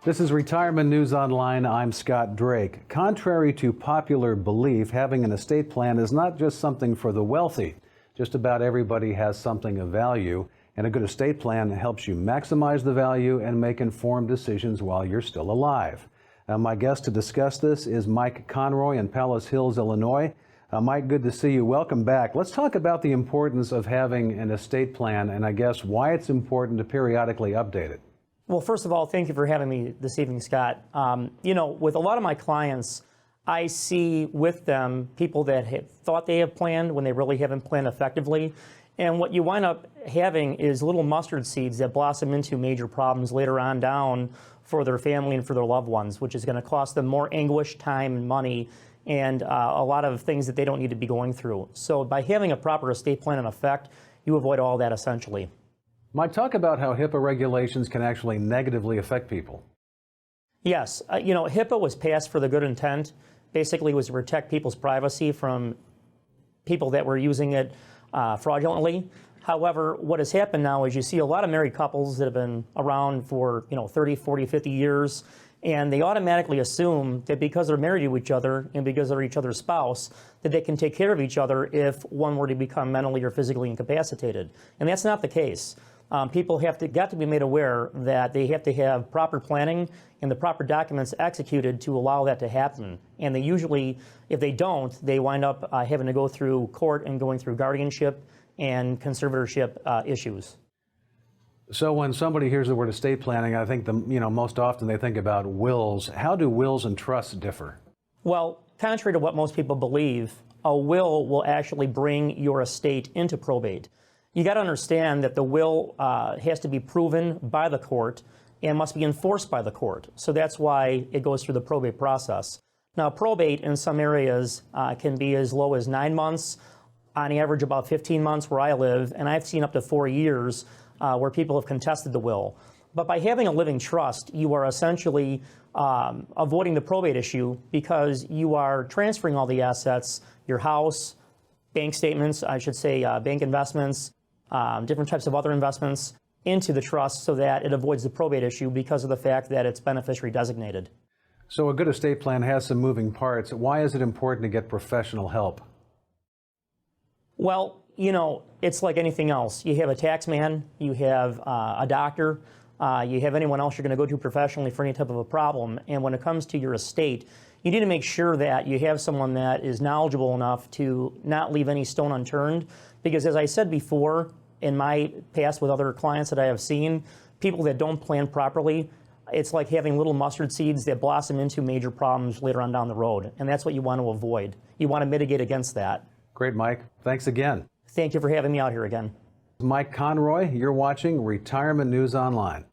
This is Retirement News Online. I'm Scott Drake. Contrary to popular belief, having an estate plan is not just something for the wealthy. Just about everybody has something of value, and a good estate plan helps you maximize the value and make informed decisions while you're still alive. My guest to discuss this is Mike Conroy in Palos Hills, Illinois. Mike, good to see you. Welcome back. Let's talk about the importance of having an estate plan and I guess why it's important to periodically update it. Well, first of all, thank you for having me this evening, Scott. With a lot of my clients, I see with them people that have thought they have planned when they really haven't planned effectively. And what you wind up having is little mustard seeds that blossom into major problems later on down for their family and for their loved ones, which is going to cost them more anguish, time, and money, and a lot of things that they don't need to be going through. So by having a proper estate plan in effect, you avoid all that essentially. Mike, talk about how HIPAA regulations can actually negatively affect people. Yes, HIPAA was passed for the good intent. Basically, it was to protect people's privacy from people that were using it fraudulently. However, what has happened now is you see a lot of married couples that have been around for 30, 40, 50 years, and they automatically assume that because they're married to each other and because they're each other's spouse, that they can take care of each other if one were to become mentally or physically incapacitated. And that's not the case. People got to be made aware that they have to have proper planning and the proper documents executed to allow that to happen. And they usually, if they don't, they wind up having to go through court and going through guardianship and conservatorship issues. So when somebody hears the word estate planning, I think most often they think about wills. How do wills and trusts differ? Well, contrary to what most people believe, a will actually bring your estate into probate. You got to understand that the will has to be proven by the court and must be enforced by the court. So that's why it goes through the probate process. Now, probate in some areas can be as low as 9 months, on average about 15 months where I live, and I've seen up to 4 years where people have contested the will. But by having a living trust, you are essentially avoiding the probate issue because you are transferring all the assets, your house, bank statements, I should say bank investments, different types of other investments into the trust so that it avoids the probate issue because of the fact that it's beneficiary designated. So a good estate plan has some moving parts. Why is it important to get professional help? Well, it's like anything else. You have a tax man, you have a doctor, you have anyone else you're going to go to professionally for any type of a problem. And when it comes to your estate, you need to make sure that you have someone that is knowledgeable enough to not leave any stone unturned. Because as I said before, in my past with other clients that I have seen, people that don't plan properly, it's like having little mustard seeds that blossom into major problems later on down the road. And that's what you want to avoid. You want to mitigate against that. Great, Mike. Thanks again. Thank you for having me out here again. Mike Conroy, you're watching Retirement News Online.